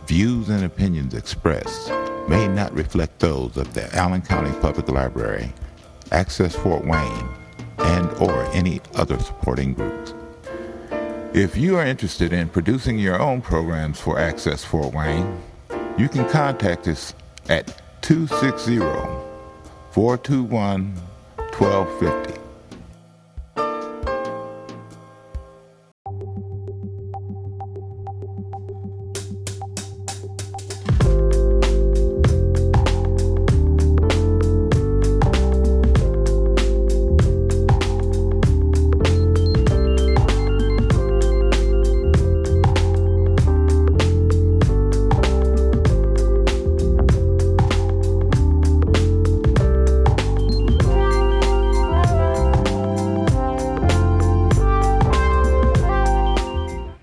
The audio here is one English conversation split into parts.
Views and opinions expressed may not reflect those of the Allen County Public Library, Access Fort Wayne, and/or any other supporting groups. If you are interested in producing your own programs for Access Fort Wayne, you can contact us at 260-421-1250.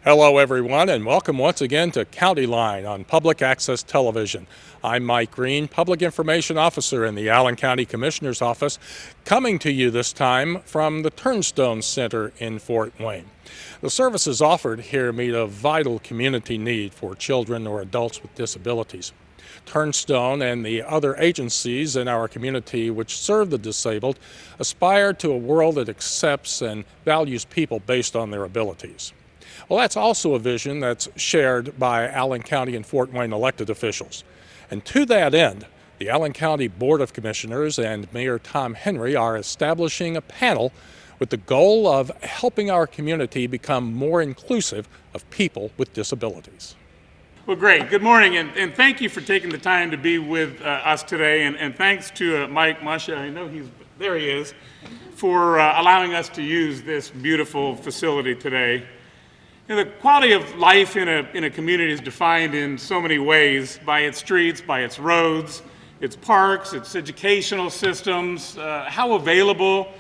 Hello everyone, and welcome once again to Countyline on Public Access Television. I'm Mike Green, Public Information Officer in the Allen County Commissioner's Office, coming to you this time from the Turnstone Center in Fort Wayne. The services offered here meet a vital community need for children or adults with disabilities. Turnstone and the other agencies in our community which serve the disabled aspire to a world that accepts and values people based on their abilities. Well, that's also a vision that's shared by Allen County and Fort Wayne elected officials. And to that end, the Allen County Board of Commissioners and Mayor Tom Henry are establishing a panel with the goal of helping our community become more inclusive of people with disabilities. Well, great. Good morning, and thank you for taking the time to be with us today, and thanks to Mike Musha, I know there he is, for allowing us to use this beautiful facility today. The quality of life in a community is defined in so many ways, by its streets, by its roads, its parks, its educational systems, how available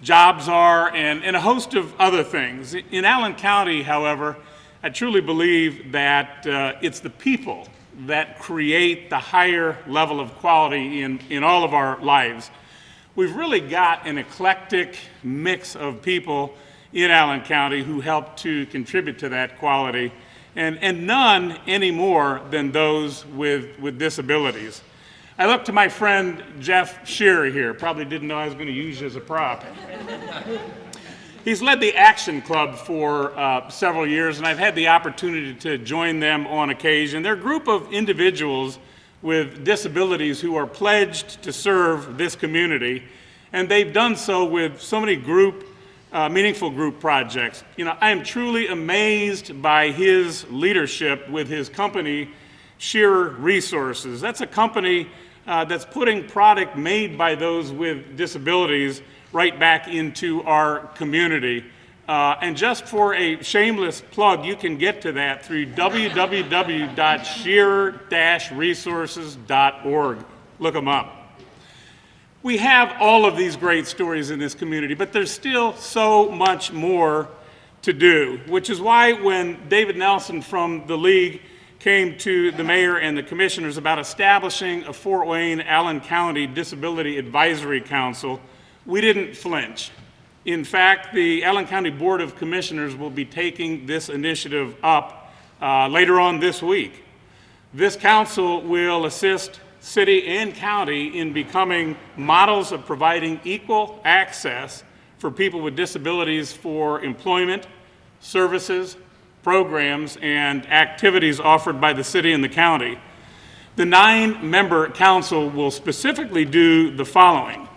jobs are, and a host of other things. In Allen County, however, I truly believe that it's the people that create the higher level of quality in all of our lives. We've really got an eclectic mix of people in Allen County who help to contribute to that quality, and none any more than those with disabilities. I look to my friend Jeff Shearer here, probably didn't know I was going to use you as a prop. He's led the Action Club for several years, and I've had the opportunity to join them on occasion. They're a group of individuals with disabilities who are pledged to serve this community, and they've done so with so many meaningful group projects. I am truly amazed by his leadership with his company, Shearer Resources. That's a company that's putting product made by those with disabilities right back into our community. And just for a shameless plug, you can get to that through www.shearer-resources.org. Look them up. We have all of these great stories in this community, but there's still so much more to do, which is why when David Nelson from the League came to the mayor and the commissioners about establishing a Fort Wayne Allen County Disability Advisory Council, we didn't flinch. In fact, the Allen County Board of Commissioners will be taking this initiative up later on this week. This council will assist city and county in becoming models of providing equal access for people with disabilities for employment, services, programs, and activities offered by the city and the county. The 9-member council will specifically do the following.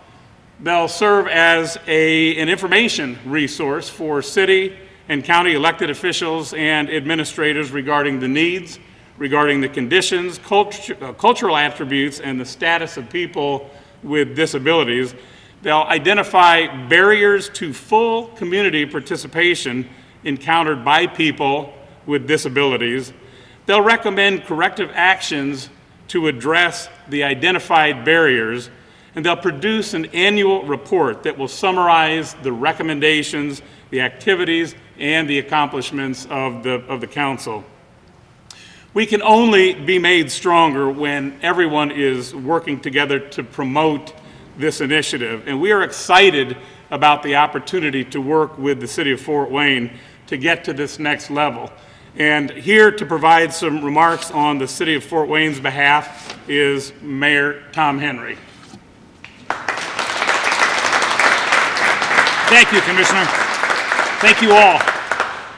They'll serve as an information resource for city and county elected officials and administrators regarding the needs, regarding the conditions, cultural attributes, and the status of people with disabilities. They'll identify barriers to full community participation encountered by people with disabilities. They'll recommend corrective actions to address the identified barriers, and they'll produce an annual report that will summarize the recommendations, the activities, and the accomplishments of the council. We can only be made stronger when everyone is working together to promote this initiative, and we are excited about the opportunity to work with the city of Fort Wayne to get to this next level. And here to provide some remarks on the City of Fort Wayne's behalf is Mayor Tom Henry. Thank you, Commissioner. Thank you all.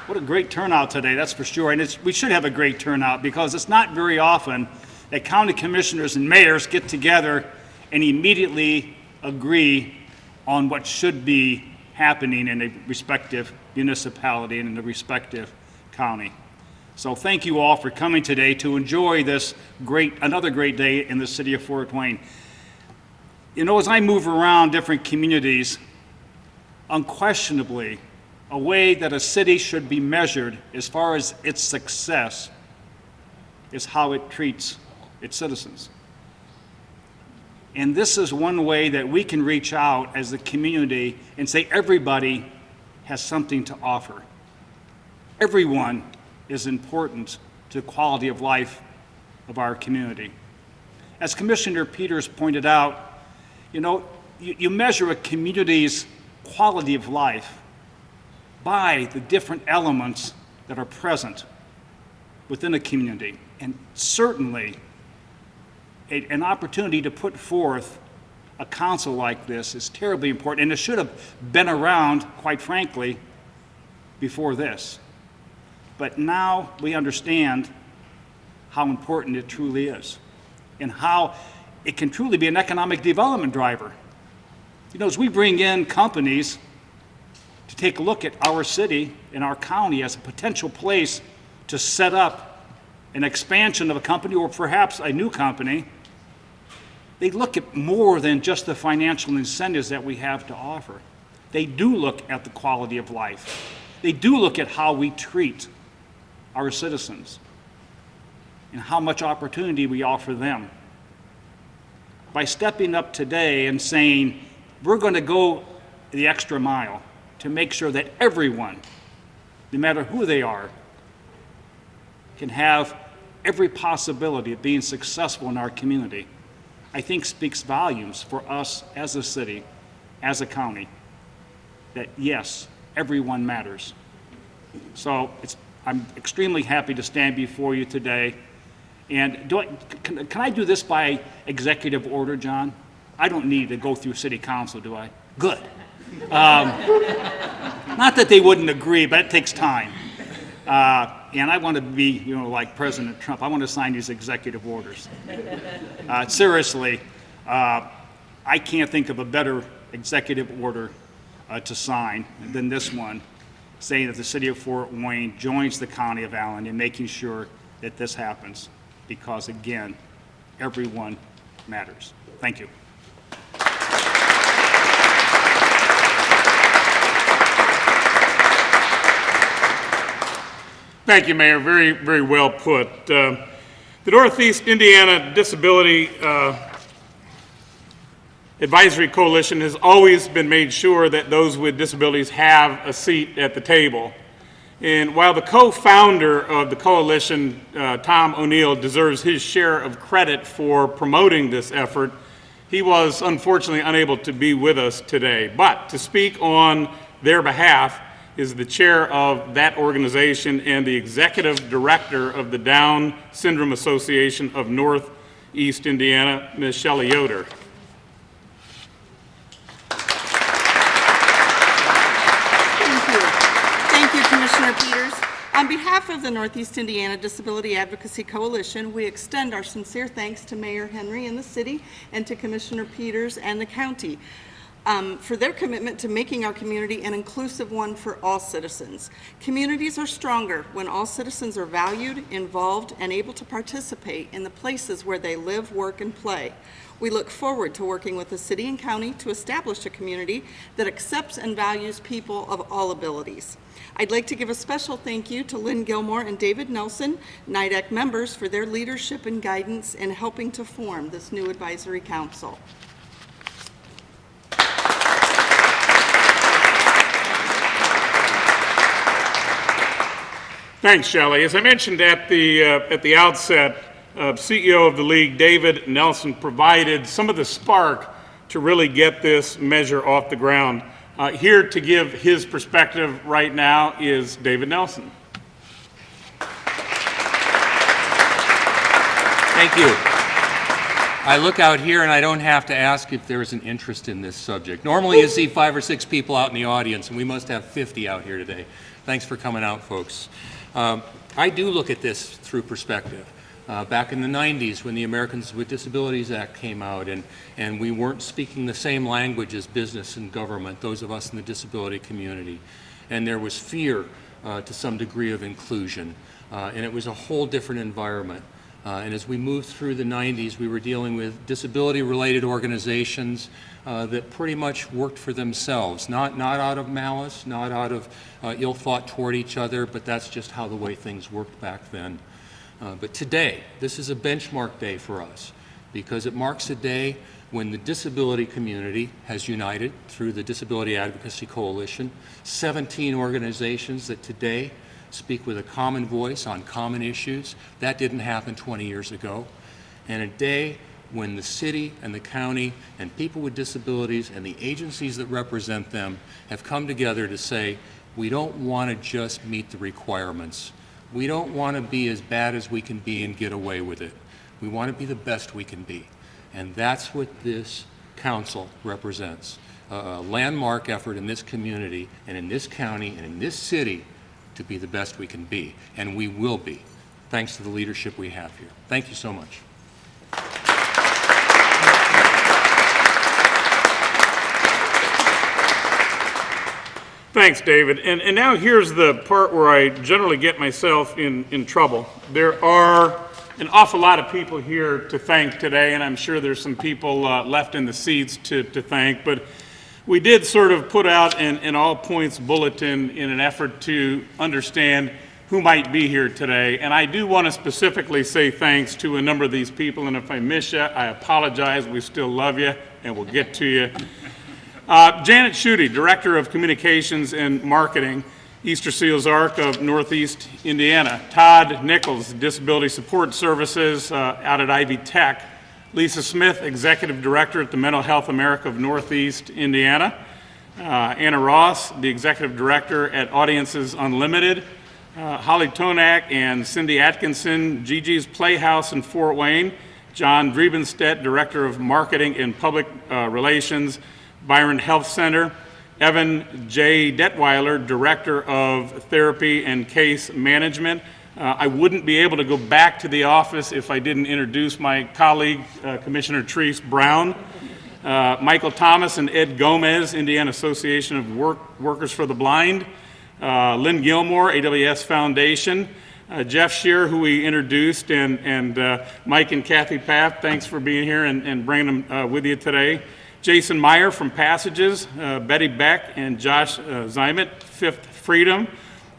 What a great turnout today, that's for sure. And we should have a great turnout because it's not very often that county commissioners and mayors get together and immediately agree on what should be happening in a respective municipality and in the respective county. So thank you all for coming today to enjoy this another great day in the city of Fort Wayne. You know, as I move around different communities, unquestionably, a way that a city should be measured as far as its success is how it treats its citizens. And this is one way that we can reach out as a community and say everybody has something to offer. Everyone is important to the quality of life of our community. As Commissioner Peters pointed out, you know, you measure a community's quality of life by the different elements that are present within a community. And certainly, an opportunity to put forth a council like this is terribly important, and it should have been around, quite frankly, before this. But now we understand how important it truly is and how it can truly be an economic development driver. You know, as we bring in companies to take a look at our city and our county as a potential place to set up an expansion of a company or perhaps a new company, they look at more than just the financial incentives that we have to offer. They do look at the quality of life. They do look at how we treat our citizens and how much opportunity we offer them. By stepping up today and saying, we're going to go the extra mile to make sure that everyone, no matter who they are, can have every possibility of being successful in our community, I think speaks volumes for us as a city, as a county, that yes, everyone matters. So I'm extremely happy to stand before you today. And can I do this by executive order, John? I don't need to go through city council, do I? Good. Not that they wouldn't agree, but it takes time. And I want to be, you know, like President Trump. I want to sign these executive orders. Seriously, I can't think of a better executive order to sign than this one, saying that the city of Fort Wayne joins the county of Allen in making sure that this happens. Because again, everyone matters. Thank you. Thank you, Mayor. Very, very well put. The Northeast Indiana Disability Advisory Coalition has always been made sure that those with disabilities have a seat at the table. And while the co-founder of the coalition, Tom O'Neill, deserves his share of credit for promoting this effort, he was unfortunately unable to be with us today. But to speak on their behalf is the chair of that organization and the executive director of the Down Syndrome Association of Northeast Indiana, Ms. Shelley Yoder. Thank you, Commissioner Peters. On behalf of the Northeast Indiana Disability Advocacy Coalition, we extend our sincere thanks to Mayor Henry and the city and to Commissioner Peters and the county for their commitment to making our community an inclusive one for all citizens. Communities are stronger when all citizens are valued, involved, and able to participate in the places where they live, work, and play. We look forward to working with the city and county to establish a community that accepts and values people of all abilities. I'd like to give a special thank you to Lynn Gilmore and David Nelson, NIDAC members, for their leadership and guidance in helping to form this new advisory council. Thanks, Shelley. As I mentioned at the outset, CEO of the league, David Nelson, provided some of the spark to really get this measure off the ground. Here to give his perspective right now is David Nelson. Thank you. I look out here and I don't have to ask if there is an interest in this subject. Normally you see 5 or 6 people out in the audience, and we must have 50 out here today. Thanks for coming out, folks. I do look at this through perspective. Back in the 90s when the Americans with Disabilities Act came out and we weren't speaking the same language as business and government, those of us in the disability community, and there was fear to some degree of inclusion, and it was a whole different environment. And as we moved through the 90s, we were dealing with disability-related organizations that pretty much worked for themselves, not out of malice, not out of ill thought toward each other, but that's just how the way things worked back then. But today, this is a benchmark day for us because it marks a day when the disability community has united through the Disability Advocacy Coalition, 17 organizations that today speak with a common voice on common issues. That didn't happen 20 years ago. And a day when the city and the county and people with disabilities and the agencies that represent them have come together to say, we don't want to just meet the requirements. We don't want to be as bad as we can be and get away with it. We want to be the best we can be. And that's what this council represents. A landmark effort in this community and in this county and in this city to be the best we can be, and we will be, thanks to the leadership we have here. Thank you so much. Thanks, David. And now here's the part where I generally get myself in trouble. There are an awful lot of people here to thank today, and I'm sure there's some people left in the seats to thank, but we did sort of put out an all points bulletin in an effort to understand who might be here today. And I do want to specifically say thanks to a number of these people. And if I miss you, I apologize. We still love you, and we'll get to you. Janet Schutte, Director of Communications and Marketing, Easter Seals Arc of Northeast Indiana. Todd Nichols, Disability Support Services out at Ivy Tech. Lisa Smith, Executive Director at the Mental Health America of Northeast Indiana. Anna Ross, the Executive Director at Audiences Unlimited. Holly Tonak and Cindy Atkinson, Gigi's Playhouse in Fort Wayne. John Drebenstedt, Director of Marketing and Public Relations, Byron Health Center. Evan J. Detweiler, Director of Therapy and Case Management. I wouldn't be able to go back to the office if I didn't introduce my colleague, Commissioner Therese Brown. Michael Thomas and Ed Gomez, Indiana Association of Workers for the Blind. Lynn Gilmore, AWS Foundation. Jeff Shear, who we introduced, and Mike and Kathy Paff, thanks for being here and bringing them with you today. Jason Meyer from Passages, Betty Beck and Josh Zymet, Fifth Freedom.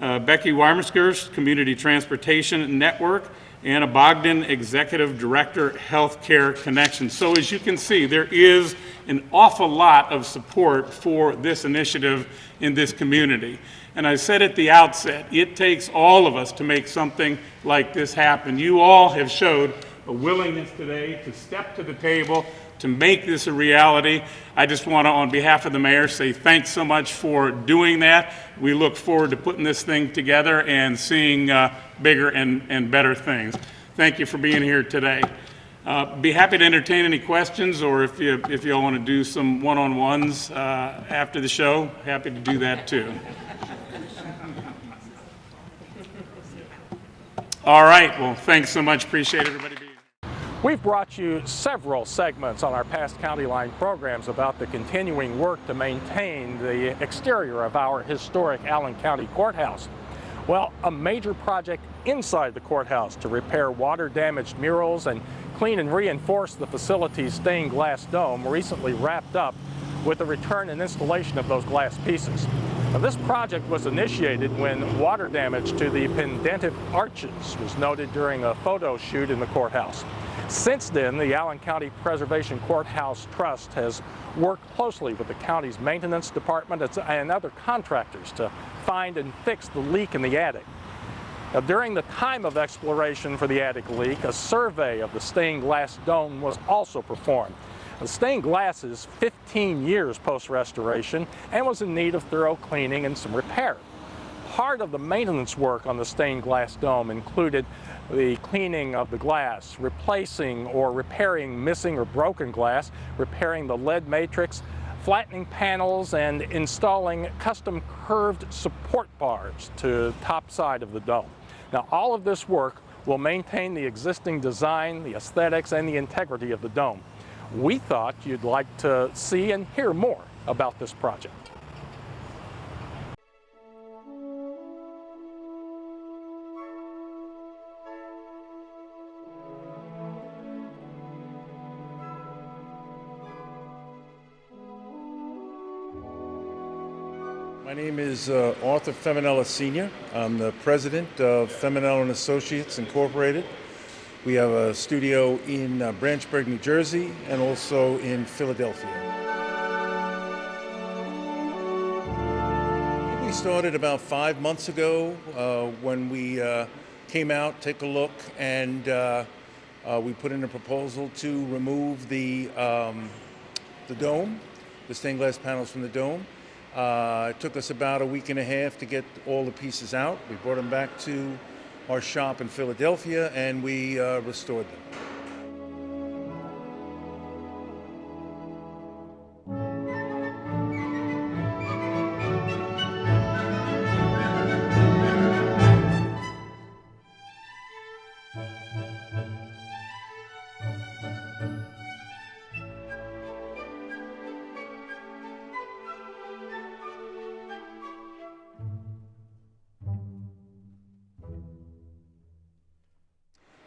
Becky Weimerskirch, Community Transportation Network, Anna Bogdan, Executive Director, Healthcare Connection. So as you can see, there is an awful lot of support for this initiative in this community. And I said at the outset, it takes all of us to make something like this happen. You all have showed a willingness today to step to the table, to make this a reality. I just want to, on behalf of the mayor, say thanks so much for doing that. We look forward to putting this thing together and seeing bigger and better things. Thank you for being here today. Be happy to entertain any questions, or if you all want to do some one-on-ones after the show, happy to do that too. All right, well, thanks so much. Appreciate everybody being here. We've brought you several segments on our past County Line programs about the continuing work to maintain the exterior of our historic Allen County Courthouse. Well, a major project inside the courthouse to repair water-damaged murals and clean and reinforce the facility's stained glass dome recently wrapped up with the return and installation of those glass pieces. Now, this project was initiated when water damage to the pendentive arches was noted during a photo shoot in the courthouse. Since then, the Allen County Preservation Courthouse Trust has worked closely with the county's maintenance department and other contractors to find and fix the leak in the attic. Now, during the time of exploration for the attic leak, a survey of the stained glass dome was also performed. The stained glass is 15 years post-restoration and was in need of thorough cleaning and some repair. Part of the maintenance work on the stained glass dome included the cleaning of the glass, replacing or repairing missing or broken glass, repairing the lead matrix, flattening panels, and installing custom curved support bars to the top side of the dome. Now, all of this work will maintain the existing design, the aesthetics, and the integrity of the dome. We thought you'd like to see and hear more about this project. My name is Arthur Feminella Sr. I'm the president of Feminella & Associates Incorporated. We have a studio in Branchburg, New Jersey, and also in Philadelphia. We started about 5 months ago when we came out, take a look, and we put in a proposal to remove the dome, the stained glass panels from the dome. It took us about a week and a half to get all the pieces out. We brought them back to our shop in Philadelphia and we restored them.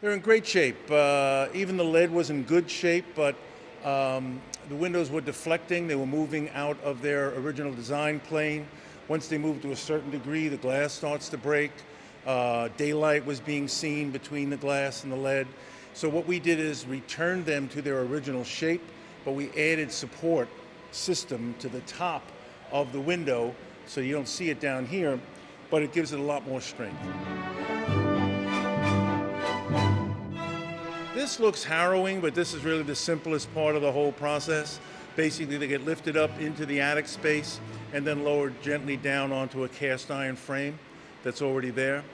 They're in great shape. Even the lead was in good shape, but the windows were deflecting. They were moving out of their original design plane. Once they move to a certain degree, the glass starts to break. Daylight was being seen between the glass and the lead. So what we did is return them to their original shape, but we added support system to the top of the window, so you don't see it down here, but it gives it a lot more strength. This looks harrowing, but this is really the simplest part of the whole process. Basically, they get lifted up into the attic space and then lowered gently down onto a cast iron frame that's already there.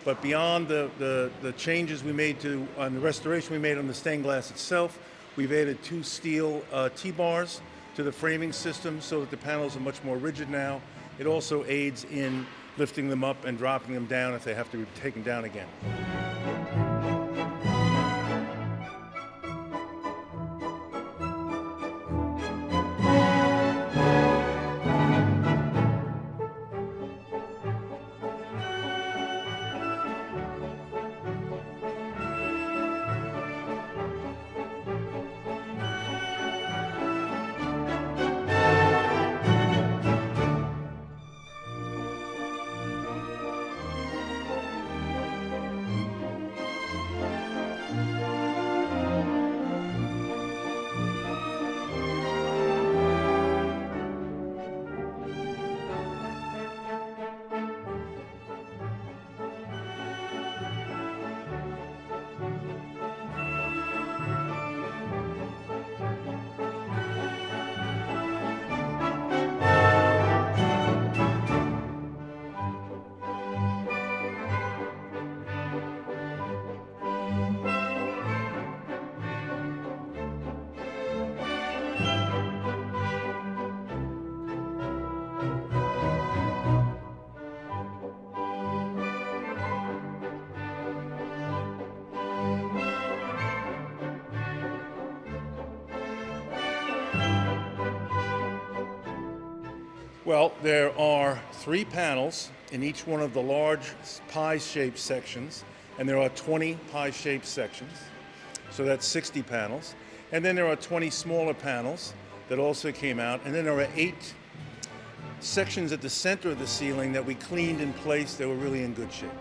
But beyond the changes we made on the restoration we made on the stained glass itself, we've added 2 steel T-bars to the framing system so that the panels are much more rigid now. It also aids in lifting them up and dropping them down if they have to be taken down again. Well, there are 3 panels in each one of the large pie-shaped sections, and there are 20 pie-shaped sections, so that's 60 panels. And then there are 20 smaller panels that also came out, and then there are 8 sections at the center of the ceiling that we cleaned in place. They were really in good shape.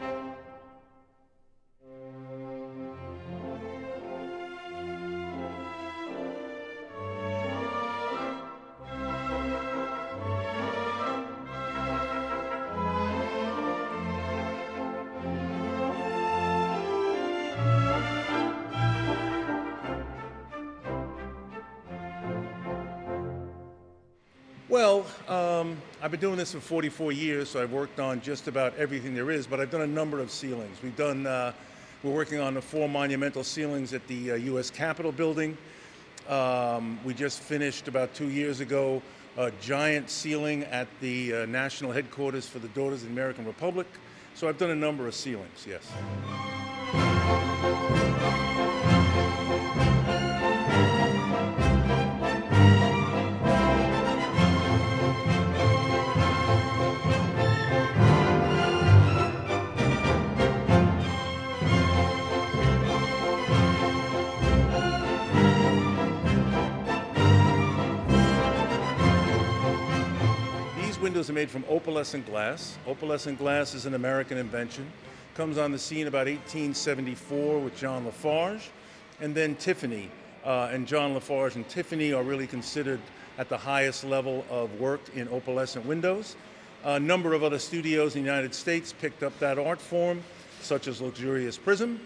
Well, I've been doing this for 44 years, so I've worked on just about everything there is, but I've done a number of ceilings. We're working on the 4 monumental ceilings at the U.S. Capitol building. We just finished about 2 years ago a giant ceiling at the national headquarters for the Daughters of the American Republic. So I've done a number of ceilings, yes. Windows are made from opalescent glass. Opalescent glass is an American invention. Comes on the scene about 1874 with John Lafarge, and then Tiffany. And John Lafarge and Tiffany are really considered at the highest level of work in opalescent windows. A number of other studios in the United States picked up that art form, such as Luxurious Prism.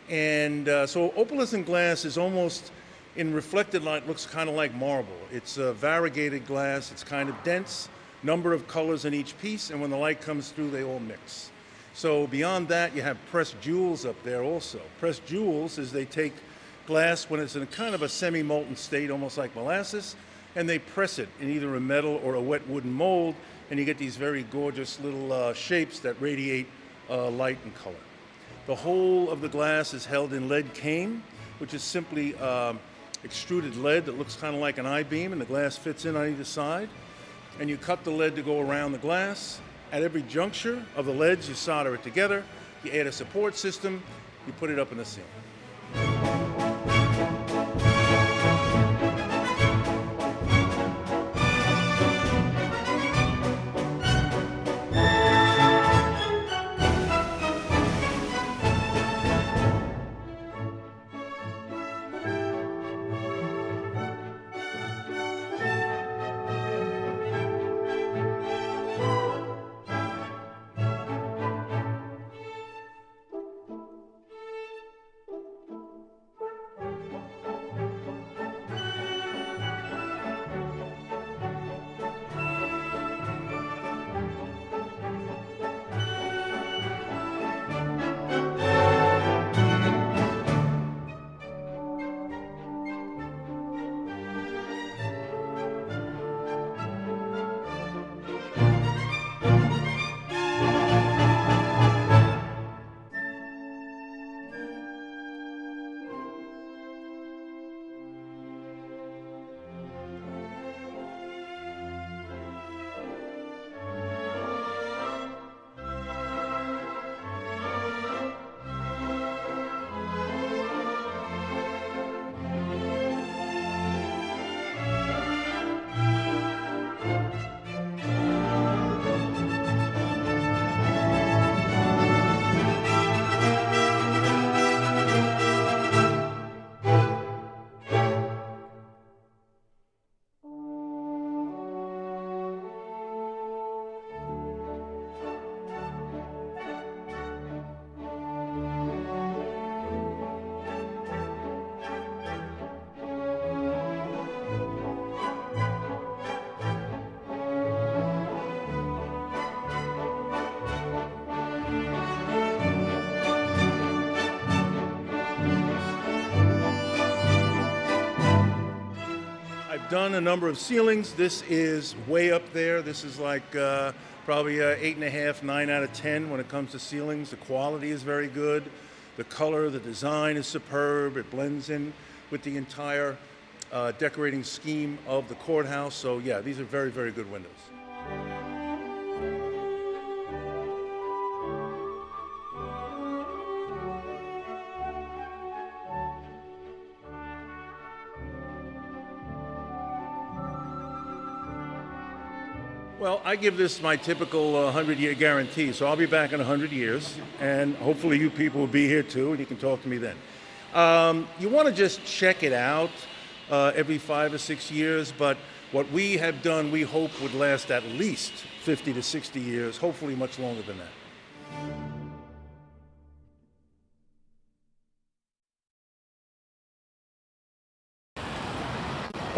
And so opalescent glass is almost, in reflected light, looks kind of like marble. It's variegated glass, it's kind of dense, number of colors in each piece, and when the light comes through, they all mix. So beyond that, you have pressed jewels up there also. Pressed jewels is they take glass when it's in a kind of a semi-molten state, almost like molasses, and they press it in either a metal or a wet wooden mold, and you get these very gorgeous little shapes that radiate light and color. The whole of the glass is held in lead cane, which is simply extruded lead that looks kind of like an I-beam, and the glass fits in on either side. And you cut the lead to go around the glass. At every juncture of the leads, you solder it together, you add a support system, you put it up in the ceiling. Done a number of ceilings. This is way up there. This is like probably 8.5, 9 out of 10 when it comes to ceilings. The quality is very good. The color, the design is superb. It blends in with the entire decorating scheme of the courthouse. So yeah, these are very, very good windows. Well, I give this my typical 100-year guarantee, so I'll be back in 100 years, and hopefully you people will be here too, and you can talk to me then. You want to just check it out every 5 or 6 years, but what we have done, we hope would last at least 50 to 60 years, hopefully much longer than that.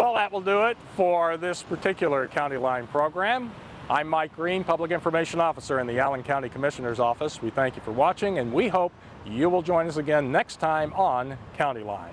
Well, that will do it for this particular County Line program. I'm Mike Green, Public Information Officer in the Allen County Commissioner's Office. We thank you for watching, and we hope you will join us again next time on County Line.